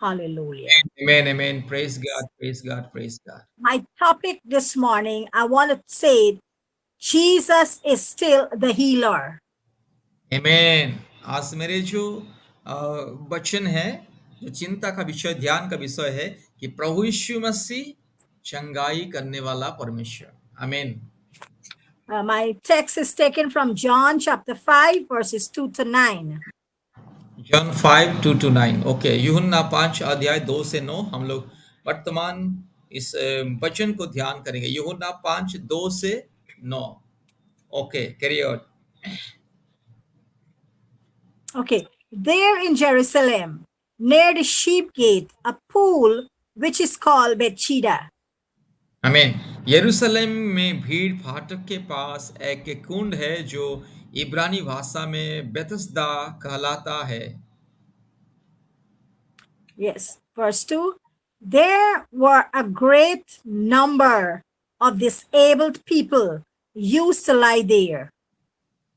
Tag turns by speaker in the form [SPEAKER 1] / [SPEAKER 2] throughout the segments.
[SPEAKER 1] Hallelujah.
[SPEAKER 2] Amen, amen. Praise God, praise God, praise God.
[SPEAKER 1] My topic this morning, I want to say Jesus is still the healer.
[SPEAKER 2] Amen. आज मेरे जो वचन है, जो चिंता का विषय, ध्यान का विषय है कि प्रभु यीशु मसीह चंगाई करने वाला परमेश्वर। आमीन।
[SPEAKER 1] My text is taken from John chapter 5, verses 2 to 9.
[SPEAKER 2] John 5:2-9। Okay, यूहन्ना 5 अध्याय 2 से 9 हम लोग वर्तमान इस वचन को ध्यान करेंगे। यूहन्ना 5 2 से 9। Okay, carry on.
[SPEAKER 1] Okay. There in Jerusalem, near the sheep gate, a pool which is called Bethesda.
[SPEAKER 2] आमीन। यरूशलेम में भीड़ फाटक के पास एक कुंड है जो इब्रानी भाषा में बेथस्दा कहलाता है।
[SPEAKER 1] Yes. Verse 2. There were a great number of disabled people used to lie there.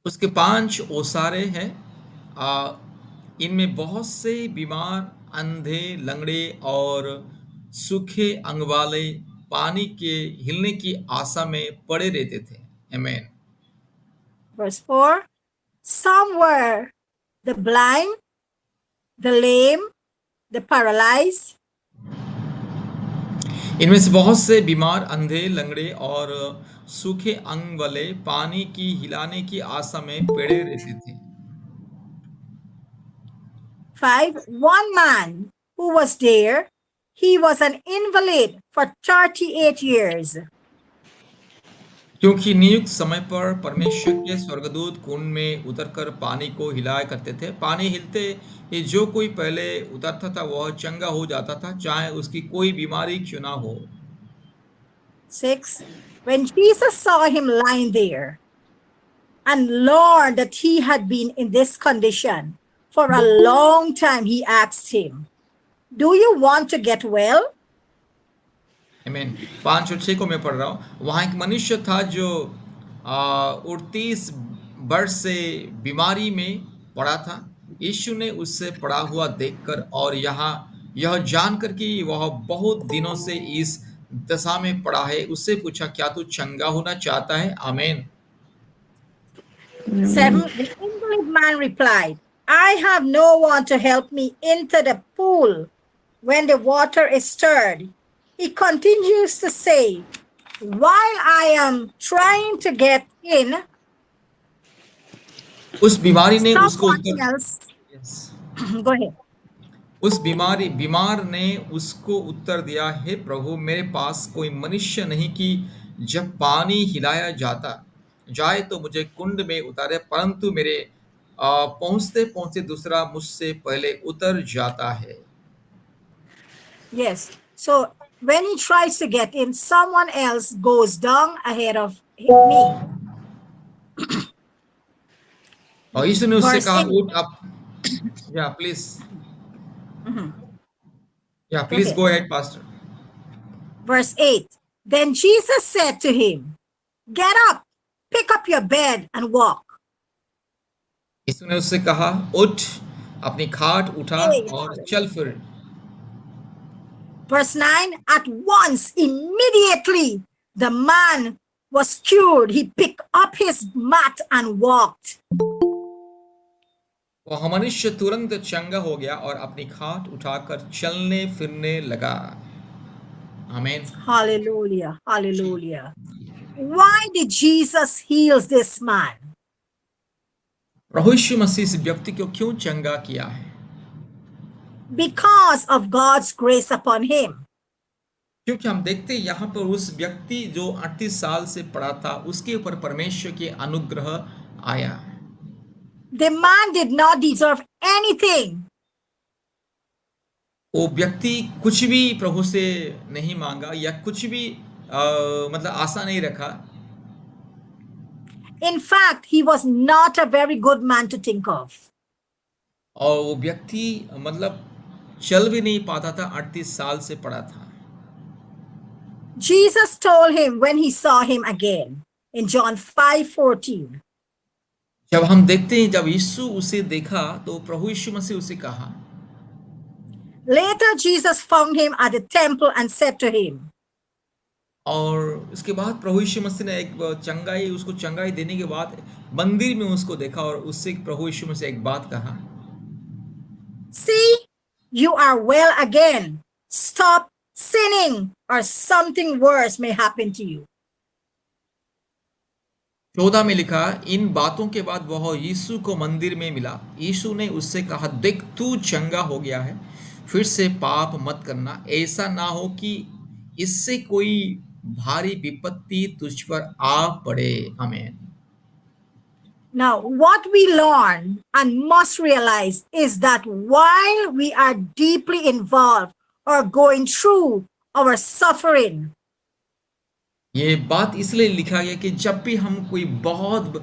[SPEAKER 2] उसके 5 ओसारे हैं। इनमें बहुत से बीमार, अंधे, लंगड़े और सूखे अंग वाले पानी के हिलने की आशा में पड़े रहते थे। आमीन।
[SPEAKER 1] Verse 4. Some were the blind, the lame, the paralyzed,
[SPEAKER 2] इनमें से बहुत से बीमार, अंधे, लंगड़े और सूखे अंग वाले पानी की हिलाने की आशा में पड़े रहते थे।
[SPEAKER 1] 5. One man who was there, he was an invalid for 38 years.
[SPEAKER 2] क्योंकि नियुक्त समय पर परमेश्वर के स्वर्गदूत कुंड में उतरकर पानी को हिलाया करते थे। पानी हिलते ही जो कोई पहले उतरता था वह चंगा हो जाता था, चाहे उसकी कोई बीमारी क्यों ना हो।
[SPEAKER 1] 6. When Jesus saw him lying there and learned that he had been in this condition for a long time, he asked him, "Do you want to get well?"
[SPEAKER 2] आमीन। 5 और 6 को मैं पढ़ रहा हूँ। वहाँ एक मनुष्य था जो 38 वर्ष से बीमारी में पड़ा था। यीशु ने उससे पड़ा हुआ देखकर और यह जानकर कि वह बहुत दिनों से इस दशा में पड़ा है, उससे पूछा, क्या तू चंगा होना चाहता है? आमीन।
[SPEAKER 1] 7. The invalid man replied, "I have no one to help me into the pool when the water is stirred." He continues to say, "While I am trying to get in,
[SPEAKER 2] उस बीमारी ने उसको
[SPEAKER 1] someone
[SPEAKER 2] उत्तर
[SPEAKER 1] else,"
[SPEAKER 2] Yes.
[SPEAKER 1] go ahead.
[SPEAKER 2] उस बीमार ने उसको उत्तर दिया, हे प्रभु, मेरे पास कोई मनुष्य नहीं कि जब पानी हिलाया जाता जाए तो मुझे कुंड में उतारे, परंतु मेरे पहुंचते पहुंचते दूसरा मुझसे पहले उतर जाता है।
[SPEAKER 1] Yes. So when he tries to get in, someone else goes down ahead of me.
[SPEAKER 2] और यीशु ने उससे
[SPEAKER 1] Verse
[SPEAKER 2] कहा,
[SPEAKER 1] 8.
[SPEAKER 2] उठ अब। या प्लीज,
[SPEAKER 1] Mhm.
[SPEAKER 2] या
[SPEAKER 1] Go
[SPEAKER 2] please
[SPEAKER 1] ahead.
[SPEAKER 2] Go ahead pastor.
[SPEAKER 1] Verse 8. Then Jesus said to him, "Get up, pick up your bed, and walk."
[SPEAKER 2] यीशु ने उससे कहा, उठ, अपनी खाट उठा
[SPEAKER 1] Hey,
[SPEAKER 2] और चल
[SPEAKER 1] hallelujah.
[SPEAKER 2] फिर।
[SPEAKER 1] Verse 9. At once, immediately, the man was cured. He picked up his mat and walked.
[SPEAKER 2] वह मनुष्य तुरंत चंगा हो गया और अपनी खाट उठाकर चलने फिरने लगा। आमीन।
[SPEAKER 1] Hallelujah. Hallelujah. Why did Jesus heal this man?
[SPEAKER 2] प्रभु यीशु मसीह इस व्यक्ति को क्यों चंगा किया है?
[SPEAKER 1] Because of God's grace upon him.
[SPEAKER 2] क्योंकि हम देखते हैं यहाँ पर उस व्यक्ति जो 38 साल से पड़ा था, उसके ऊपर परमेश्वर के अनुग्रह आया।
[SPEAKER 1] The man did not deserve anything.
[SPEAKER 2] वो व्यक्ति कुछ भी प्रभु से नहीं मांगा या कुछ भी मतलब आशा नहीं रखा।
[SPEAKER 1] In fact, he was not a very good man to think of.
[SPEAKER 2] और वो व्यक्ति मतलब चल भी नहीं पाता था, 38 साल से पड़ा था।
[SPEAKER 1] Jesus told him when he saw him again in John 5:14.
[SPEAKER 2] जब हम देखते हैं, जब यीशु उसे देखा तो प्रभु यीशु मसीह उसे कहा,
[SPEAKER 1] Later, Jesus found him at the temple and said to him,
[SPEAKER 2] और इसके बाद प्रभु यीशु मसीह ने एक उसको चंगाई देने के बाद मंदिर में उसको देखा और उससे प्रभु यीशु मसीह एक बात कहा,
[SPEAKER 1] See, you are well again. Stop sinning, or something worse may happen to you.
[SPEAKER 2] 14 में लिखा, इन बातों के बाद वह यीशु को मंदिर में मिला। यीशु ने उससे कहा, देख तू चंगा हो गया है, फिर से पाप मत करना, ऐसा ना हो कि इससे कोई भारी विपत्ति तुझ पर आ पड़े। आमीन।
[SPEAKER 1] Now, what we learn and must realize is that while we are deeply involved or going through our suffering,
[SPEAKER 2] ये बात इसलिए लिखा गया कि जब भी हम कोई बहुत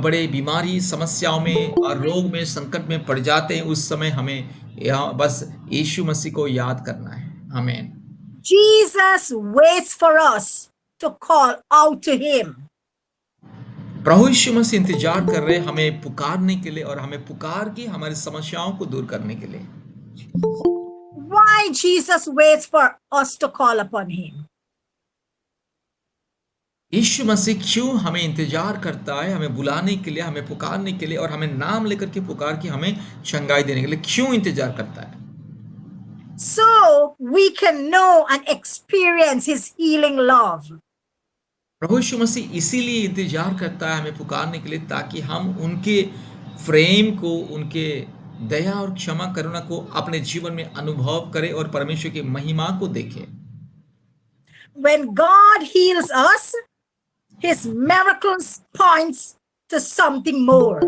[SPEAKER 2] बड़े बीमारी, समस्याओं में और रोग में, संकट में पड़ जाते हैं, उस समय हमें यहाँ बस यीशु मसीह को याद करना है। आमीन।
[SPEAKER 1] Jesus waits for us to call out to him.
[SPEAKER 2] प्रभु यीशु मसीह इंतजार कर रहे हैं हमें पुकारने के लिए और हमें पुकार के हमारी समस्याओं को दूर करने के लिए।
[SPEAKER 1] Why Jesus waits for us to call upon him?
[SPEAKER 2] यीशु मसीह क्यों हमें इंतजार करता है, हमें बुलाने के लिए, हमें पुकारने के लिए और हमें नाम लेकर के पुकार के हमें चंगाई देने के लिए क्यों इंतजार करता है?
[SPEAKER 1] So we can know and experience his healing love.
[SPEAKER 2] प्रभु यीशु मसीह इसीलिए इंतजार करता है हमें पुकारने के लिए, ताकि हम उनके प्रेम को, उनके दया और क्षमा करुणा को अपने जीवन में अनुभव करें और परमेश्वर की महिमा को देखें।
[SPEAKER 1] When God heals us, his miracles points to something more.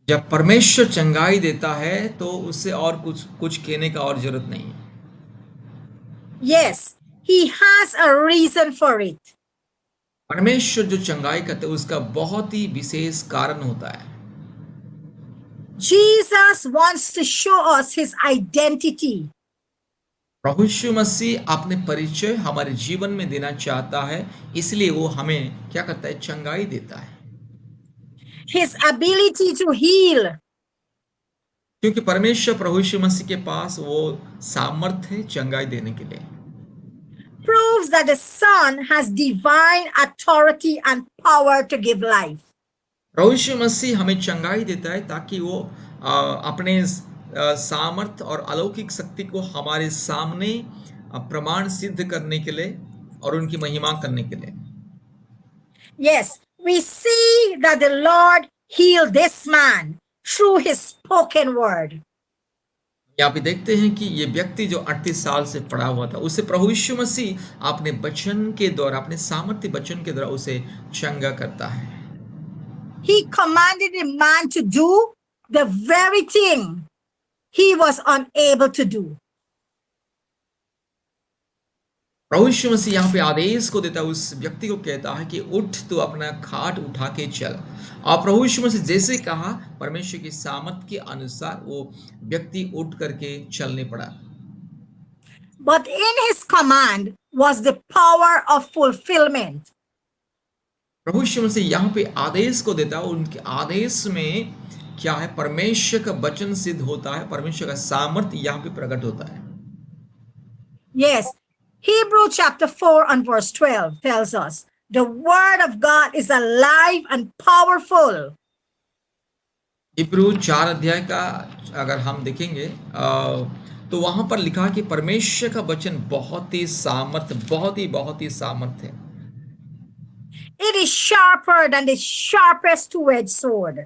[SPEAKER 2] जब परमेश्वर चंगाई देता है तो उससे और कुछ कहने का और जरूरत नहीं है।
[SPEAKER 1] Yes, he has a reason for it.
[SPEAKER 2] परमेश्वर जो चंगाई करते हैं उसका बहुत ही विशेष कारण होता है।
[SPEAKER 1] Jesus wants to show us his identity.
[SPEAKER 2] प्रभु यीशु मसीह अपने परिचय हमारे जीवन में देना चाहता है, इसलिए वो हमें क्या करता है, चंगाई देता है।
[SPEAKER 1] His ability to heal.
[SPEAKER 2] क्योंकि परमेश्वर प्रभु यीशु मसीह के पास वो सामर्थ्य है चंगाई देने के लिए।
[SPEAKER 1] Proves that the Son has divine authority and power to give life.
[SPEAKER 2] प्रभु यीशु मसीह हमें चंगाई देता है ताकि वो अपने सामर्थ और अलौकिक शक्ति को हमारे सामने प्रमाण सिद्ध करने के लिए और उनकी महिमा करने के लिए।
[SPEAKER 1] Yes, we see that the Lord healed this man through his spoken word.
[SPEAKER 2] यहाँ पे देखते हैं कि ये व्यक्ति जो 38 साल से पड़ा हुआ था, उसे प्रभु यीशु मसीह अपने वचन के द्वारा, अपने सामर्थ्य वचन के द्वारा उसे चंगा करता है।
[SPEAKER 1] He commanded the man to do the very thing he was unable to do.
[SPEAKER 2] प्रभु यीशु मसीह यहाँ पे आदेश को देता है, उस व्यक्ति को कहता है कि उठ, तू अपना खाट उठा के चल। और प्रभु यीशु मसीह जैसे कहा, परमेश्वर की सामर्थ के अनुसार वो व्यक्ति उठ करके चलने पड़ा।
[SPEAKER 1] But in his command was the power of fulfillment.
[SPEAKER 2] प्रभु यीशु मसीह यहाँ पे आदेश को देता है, उनके आदेश में क्या है, परमेश्वर का वचन सिद्ध होता है, परमेश्वर का सामर्थ यहाँ पे प्रकट होता है।
[SPEAKER 1] Yes, Hebrew chapter 4 and verse 12 tells us the word of God is alive and powerful.
[SPEAKER 2] इब्रू 4 अध्याय का अगर हम देखेंगे तो वहां पर लिखा कि परमेश्वर का वचन बहुत ही सामर्थ है।
[SPEAKER 1] It is sharper than the sharpest two-edged sword.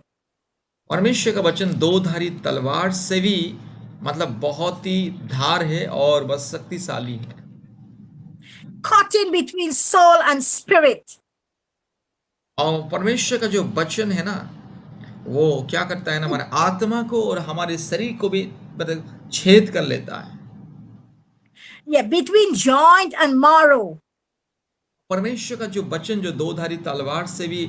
[SPEAKER 2] परमेश्वर का वचन दो-धारी तलवार से भी मतलब बहुत ही धार है और बस शक्तिशाली है।
[SPEAKER 1] Cutting between soul and spirit.
[SPEAKER 2] और परमेश्वर का जो वचन है ना, वो क्या करता है ना, हमारे आत्मा को और हमारे शरीर को भी मतलब छेद कर लेता है।
[SPEAKER 1] Yeah, between joint and marrow.
[SPEAKER 2] परमेश्वर का जो वचन जो दो-धारी तलवार से भी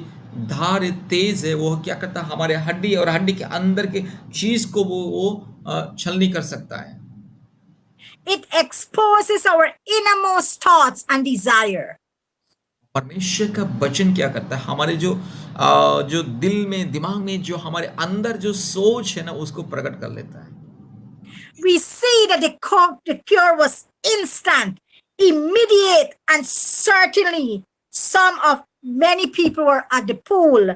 [SPEAKER 2] धार तेज है, वो क्या करता है, हमारे हड्डी और हड्डी के अंदर के चीज को वो छलनी कर सकता है।
[SPEAKER 1] It exposes our innermost thoughts and desire.
[SPEAKER 2] परमेश्वर का वचन क्या करता है, हमारे जो दिल में, दिमाग में, जो हमारे अंदर जो सोच है ना, उसको प्रकट कर लेता है।
[SPEAKER 1] We see that the cure was instant, immediate, and certainly many people were at the pool.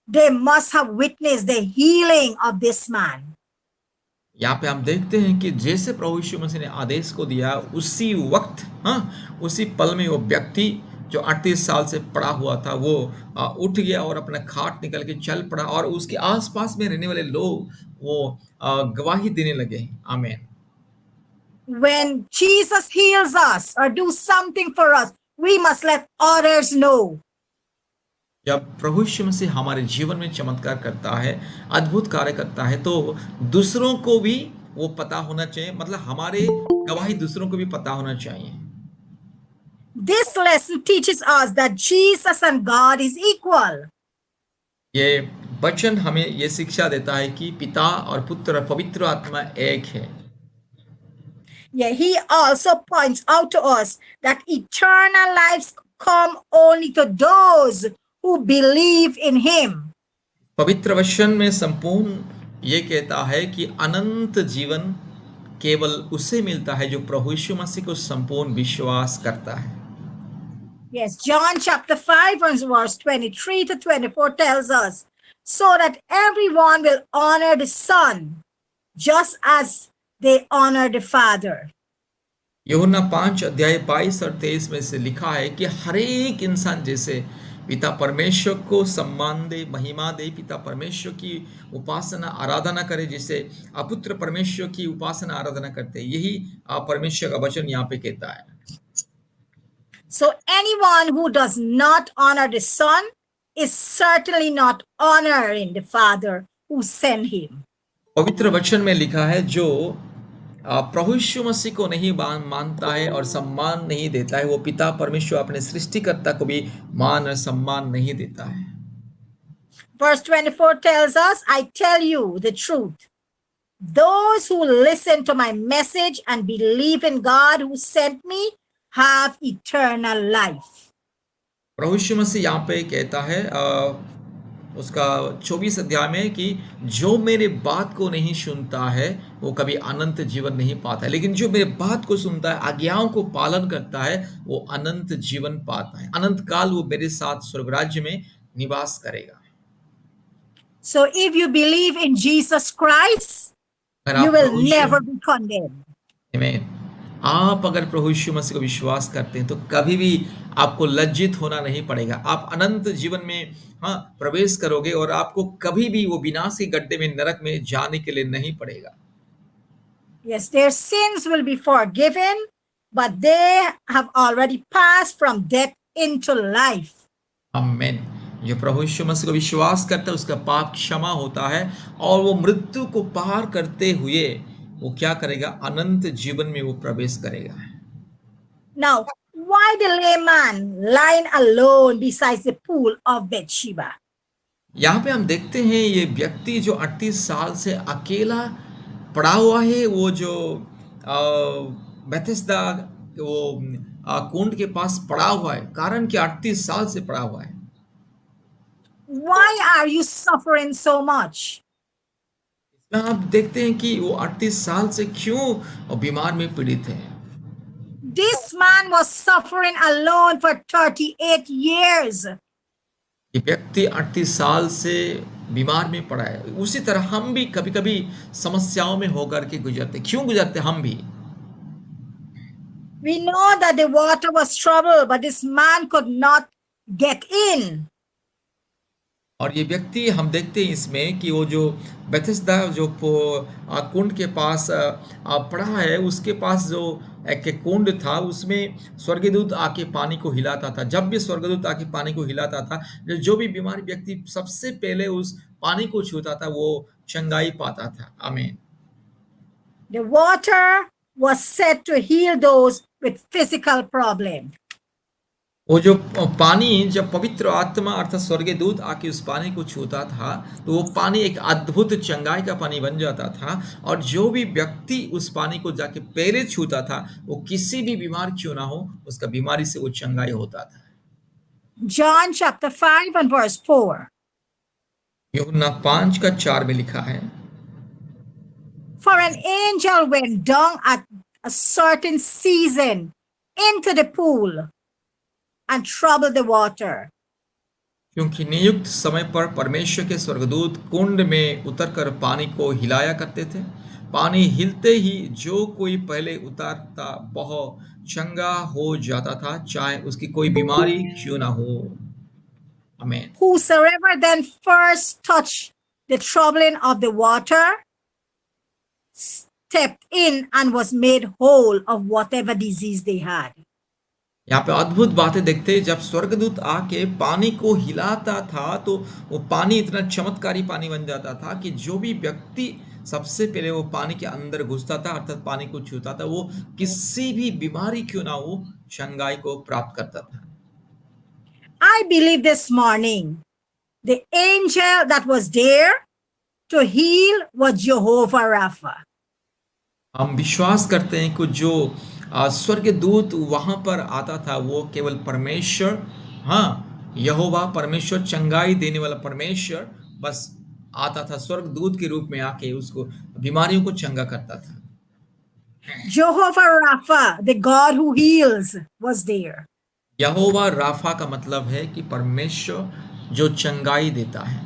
[SPEAKER 1] They must have witnessed the healing of this man.
[SPEAKER 2] यहाँ पे हम देखते हैं कि जैसे प्रभु यीशु मसीह ने आदेश को दिया, उसी वक्त, हाँ, उसी पल में वो व्यक्ति जो 38 साल से पड़ा हुआ था, वो उठ गया और अपना खाट निकल के चल पड़ा, और उसके आसपास में रहने वाले लोग वो गवाही देने लगे। आमीन।
[SPEAKER 1] When Jesus heals us or do something for us, we must let others know.
[SPEAKER 2] जब प्रभु यीशु मसीह हमारे जीवन में चमत्कार करता है, अद्भुत कार्य करता है, तो दूसरों को भी वो पता होना चाहिए, मतलब हमारे गवाही दूसरों को भी पता होना चाहिए।
[SPEAKER 1] This lesson teaches us that Jesus and God is equal.
[SPEAKER 2] ये वचन हमें ये शिक्षा देता है कि पिता और पुत्र और पवित्र आत्मा एक है।
[SPEAKER 1] Yeah, he also points out to us that eternal lives come only to those who believe in him.
[SPEAKER 2] पवित्र वचन में संपूर्ण ये कहता है कि अनंत जीवन केवल उसे मिलता है जो प्रभु यीशु मसीह को संपूर्ण विश्वास करता है।
[SPEAKER 1] Yes, John chapter 5 verse 23 to 24 tells us, so that everyone will honor the Son, just as they honor the Father.
[SPEAKER 2] यूहन्ना 5 अध्याय 22 और 23 में से लिखा है कि हर एक इंसान जैसे पिता परमेश्वर को सम्मान दे, महिमा दे, पिता परमेश्वर की उपासना आराधना करे, जिसे अपुत्र परमेश्वर की उपासना आराधना करते हैं। यही परमेश्वर का वचन यहाँ पे कहता है।
[SPEAKER 1] So anyone who does not honor the Son is certainly not honoring the Father who sent him.
[SPEAKER 2] पवित्र वचन में लिखा है, जो प्रभु यीशु मसीह को नहीं मानता है और सम्मान नहीं देता है, वो पिता परमेश्वर अपने सृष्टिकर्ता को भी मान और सम्मान नहीं देता है।
[SPEAKER 1] Verse 24 tells us, I tell you the truth. Those who listen to my message and believe in God who sent me have eternal life.
[SPEAKER 2] प्रभु यीशु मसीह यहाँ पे कहता है उसका 24 अध्याय में कि जो मेरे बात को नहीं सुनता है वो कभी अनंत जीवन नहीं पाता है, लेकिन जो मेरे बात को सुनता है, आज्ञाओं को पालन करता है, वो अनंत जीवन पाता है। अनंत काल वो मेरे साथ स्वर्ग राज्य में निवास करेगा।
[SPEAKER 1] So if you believe in Jesus Christ, you will never be condemned.
[SPEAKER 2] आमीन। आप अगर प्रभु यीशु मसीह को विश्वास करते हैं तो कभी भी आपको लज्जित होना नहीं पड़ेगा। आप अनंत जीवन में प्रवेश करोगे और आपको कभी भी वो विनाशी गड्ढे में, नरक में जाने के लिए नहीं पड़ेगा।
[SPEAKER 1] Yes, their sins will be forgiven, but they have already passed from death into life.
[SPEAKER 2] आमीन। जो प्रभु यीशु मसीह को विश्वास करता है उसका पाप क्षमा होता है, और वो मृत्यु को पार करते हुए वो क्या करेगा? अनंत जीवन में वो प्रवेश करेगा।
[SPEAKER 1] Now, why the layman lying alone beside the pool of Bathsheba?
[SPEAKER 2] यहाँ पे हम देखते हैं ये व्यक्ति जो 38 साल से अकेला पड़ा हुआ है, वो जो बेथेस्दा वो कुंड के पास पड़ा हुआ है, कारण कि 38 साल से पड़ा हुआ है।
[SPEAKER 1] Why are you suffering so much?
[SPEAKER 2] आप देखते हैं कि वो 38 साल से क्यों बीमार में पीड़ित है।
[SPEAKER 1] This man was suffering alone for 38 years.
[SPEAKER 2] ये व्यक्ति 38 साल से बीमार में पड़ा है। उसी तरह हम भी कभी-कभी समस्याओं में होकर के गुजरते। क्यों गुजरते हम भी?
[SPEAKER 1] We know that the water was troubled, but this man could not get in.
[SPEAKER 2] और ये व्यक्ति हम देखते हैं इसमें कि वो जो बेथेस्दा जो कुंड के पास पड़ा है, उसके पास जो एक कुंड था, उसमें स्वर्गदूत आके पानी को हिलाता था। जब भी स्वर्गदूत आके पानी को हिलाता था, जो भी बीमार व्यक्ति सबसे पहले उस पानी को छूता था वो चंगाई पाता था। आमीन।
[SPEAKER 1] The water was said to heal those with physical problem.
[SPEAKER 2] वो जो पानी, जब पवित्र आत्मा अर्थात स्वर्गदूत आके उस पानी को छूता था, तो वो पानी एक अद्भुत चंगाई का पानी बन जाता था, और जो भी व्यक्ति उस पानी को जाके पहले छूता था, वो किसी भी बीमार क्यों ना हो, उसका बीमारी से वो चंगाई होता था।
[SPEAKER 1] John chapter 5 and verse 4.
[SPEAKER 2] यूहन्ना 5 का 4 में लिखा है,
[SPEAKER 1] For an angel went down at a certain season into the pool and troubled the water.
[SPEAKER 2] क्योंकि नियुक्त समय पर परमेश्वर के स्वर्गदूत कुंड में उतरकर पानी को हिलाया करते थे। पानी हिलते ही जो कोई पहले उतरता वह चंगा हो जाता था, चाहे उसकी कोई बीमारी क्यों ना हो। आमीन।
[SPEAKER 1] Whosoever then first touched the troubling of the water stepped in and was made whole of whatever disease they had.
[SPEAKER 2] यहाँ पे अद्भुत बातें देखते हैं। जब स्वर्गदूत आके पानी को हिलाता था तो वो पानी इतना चमत्कारी पानी बन जाता था कि जो भी व्यक्ति सबसे पहले वो पानी के अंदर घुसता था अर्थात पानी को छूता था, वो किसी भी बीमारी क्यों ना हो चंगाई को प्राप्त करता था।
[SPEAKER 1] I believe this morning the angel that was there to heal was Jehovah Rapha.
[SPEAKER 2] हम विश्वास करते हैं कि जो स्वर्गदूत वहां पर आता था वो केवल परमेश्वर, हाँ, यहोवा परमेश्वर, चंगाई देने वाला परमेश्वर बस आता था स्वर्गदूत के रूप में आके उसको बीमारियों को चंगा करता था।
[SPEAKER 1] Jehovah Rapha, the God who heals, was there.
[SPEAKER 2] Jehovah Rapha का मतलब है कि परमेश्वर जो चंगाई देता है।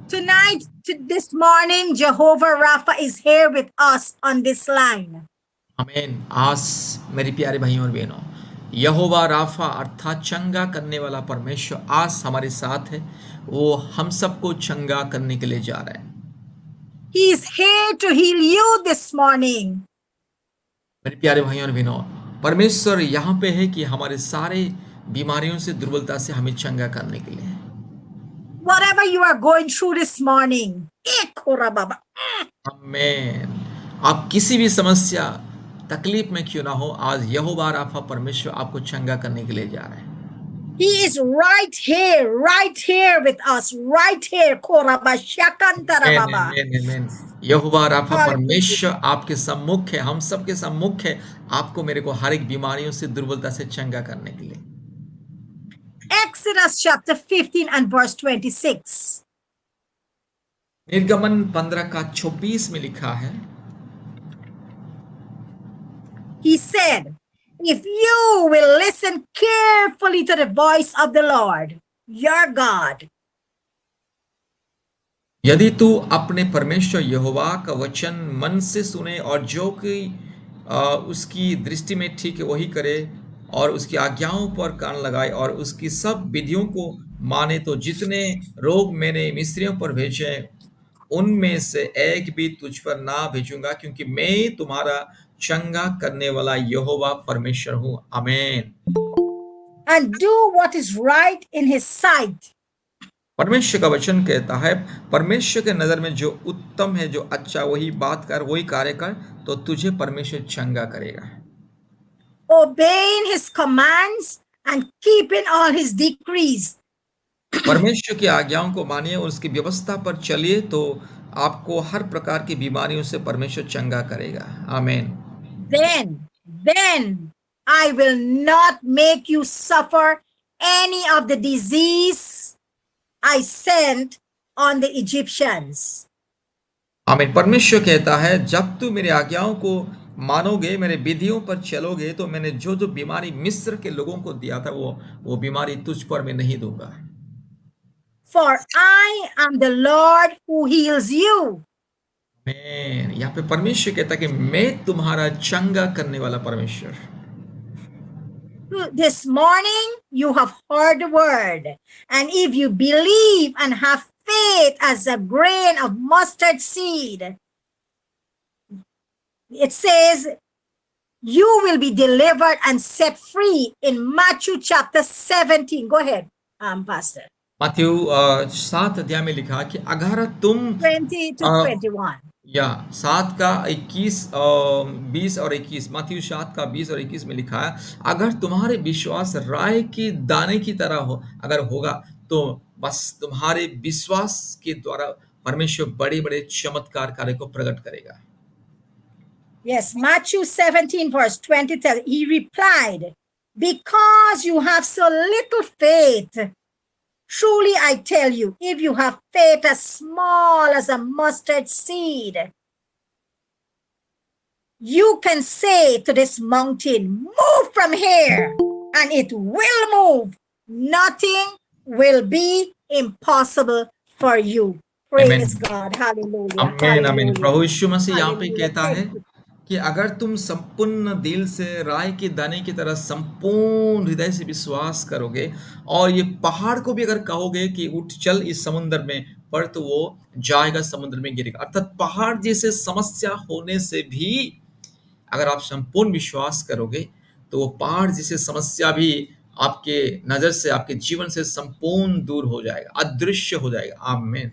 [SPEAKER 1] Tonight, this morning, Jehovah Rapha is here with us on this line.
[SPEAKER 2] आमीन। आज मेरे प्यारे भाइयों और बहनों, यहोवा राफा अर्थात चंगा करने वाला परमेश्वर आज हमारे साथ है। वो हम सबको चंगा करने के लिए जा रहा है।
[SPEAKER 1] He is here to heal you this morning.
[SPEAKER 2] मेरे प्यारे भाइयों और बहनों, परमेश्वर यहाँ पे है कि हमारे सारे बीमारियों से, दुर्बलता से हमें चंगा करने के लिए।
[SPEAKER 1] Whatever you are going through this morning,
[SPEAKER 2] आमीन। आप किसी भी समस्या, तकलीफ में क्यों ना हो, आज यहोवा राफा परमेश्वर आपको चंगा करने के लिए जा रहा है।
[SPEAKER 1] He is right here with us, right here.
[SPEAKER 2] आमीन। यहोवा राफा परमेश्वर आपके सम्मुख है, हम सबके सम्मुख है, आपको मेरे को हर एक बीमारियों से, दुर्बलता से चंगा करने के लिए।
[SPEAKER 1] Exodus chapter 15 and verse 26.
[SPEAKER 2] निर्गमन 15 का 26 में लिखा है,
[SPEAKER 1] He said, if you will listen carefully to the voice of the Lord, your God,
[SPEAKER 2] यदि तू अपने परमेश्वर यहोवा का वचन मन से सुने और जो कि उसकी दृष्टि में ठीक है वही करे और उसकी आज्ञाओं पर कान लगाए और उसकी सब विधियों को माने, तो जितने रोग मैंने मिस्रियों पर भेजे उनमें से एक भी तुझ पर ना भेजूंगा, क्योंकि मैं तुम्हारा चंगा करने वाला यहोवा परमेश्वर हूँ। आमीन।
[SPEAKER 1] and do what is right in his sight.
[SPEAKER 2] परमेश्वर का वचन कहता है, परमेश्वर के नजर में जो उत्तम है, जो अच्छा, वही बात कर, वही कार्य कर, तो तुझे परमेश्वर चंगा करेगा।
[SPEAKER 1] Obeying his commands and keeping all his decrees.
[SPEAKER 2] परमेश्वर की आज्ञाओं को मानिए और उसकी व्यवस्था पर चलिए, तो आपको हर प्रकार की बीमारियों से परमेश्वर चंगा करेगा। आमीन।
[SPEAKER 1] Then I will not make you suffer any of the disease I sent on the Egyptians.
[SPEAKER 2] आमीन। परमेश्वर कहता है, जब तू मेरी आज्ञाओं को मानोगे, मेरे विधियों पर चलोगे, तो मैंने जो जो बीमारी मिस्र के लोगों को दिया था वो बीमारी तुझ पर मैं नहीं दूंगा।
[SPEAKER 1] For I am the Lord who heals you.
[SPEAKER 2] आमीन। यहाँ पे परमेश्वर कहता है कि मैं तुम्हारा चंगा करने वाला परमेश्वर।
[SPEAKER 1] This morning you have heard the word, and if you believe and have faith as a grain of mustard seed, it says you will be delivered and set free in Matthew chapter 17. Go ahead, Pastor.
[SPEAKER 2] मत्ती 7 अध्याय में लिखा कि अगर तुम
[SPEAKER 1] 20 to 21.
[SPEAKER 2] या 7 का 21 20 और 21, मत्ती 7 का 20 और 21 में लिखा है, अगर तुम्हारे विश्वास राई की दाने की तरह हो, अगर होगा तो बस तुम्हारे विश्वास के द्वारा परमेश्वर बड़े बड़े चमत्कार कार्य को प्रकट करेगा।
[SPEAKER 1] Yes, Matthew 17 verse 20, he replied, because you have so little faith. Truly I tell you, if you have faith as small as a mustard seed, you can say to this mountain, move from here, and it will move. Nothing will be impossible for you.
[SPEAKER 2] Amen.
[SPEAKER 1] Praise God. Hallelujah.
[SPEAKER 2] आमीन आमीन।
[SPEAKER 1] Hallelujah.
[SPEAKER 2] प्रभु यीशु मसीह यहाँ पे
[SPEAKER 1] Hallelujah.
[SPEAKER 2] कहता है
[SPEAKER 1] Thank you.
[SPEAKER 2] कि अगर तुम संपूर्ण दिल से राई के दाने की तरह संपूर्ण हृदय से विश्वास करोगे और ये पहाड़ को भी अगर कहोगे कि उठ चल इस समुद्र में, पर तो वो जाएगा, समुद्र में गिरेगा। अर्थात पहाड़ जैसे समस्या होने से भी अगर आप संपूर्ण विश्वास करोगे तो वो पहाड़ जैसे समस्या भी आपके नजर से, आपके जीवन से संपूर्ण दूर हो जाएगा, अदृश्य हो जाएगा। आमीन।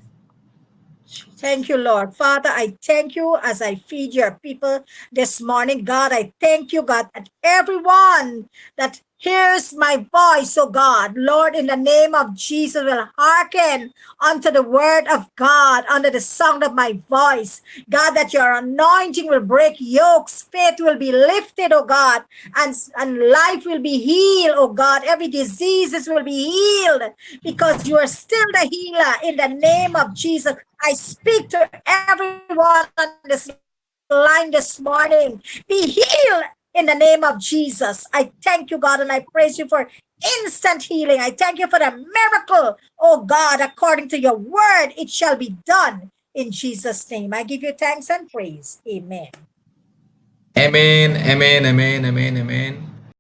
[SPEAKER 1] Thank you, Lord. Father, I thank you as I feed your people this morning. God, I thank you, God, that everyone that hears my voice, oh God, Lord, in the name of Jesus, will hearken unto the word of God under the sound of my voice. God, that your anointing will break yokes, faith will be lifted, oh God, and life will be healed, oh God. Every diseases will be healed because you are still the healer in the name of Jesus. I speak to everyone on this line this morning. Be healed in the name of Jesus. I thank you, God, and I praise you for instant healing. I thank you for the miracle, oh God, according to your word, it shall be done in Jesus' name. I give you thanks and praise. Amen.
[SPEAKER 2] Amen, amen, amen, amen, amen.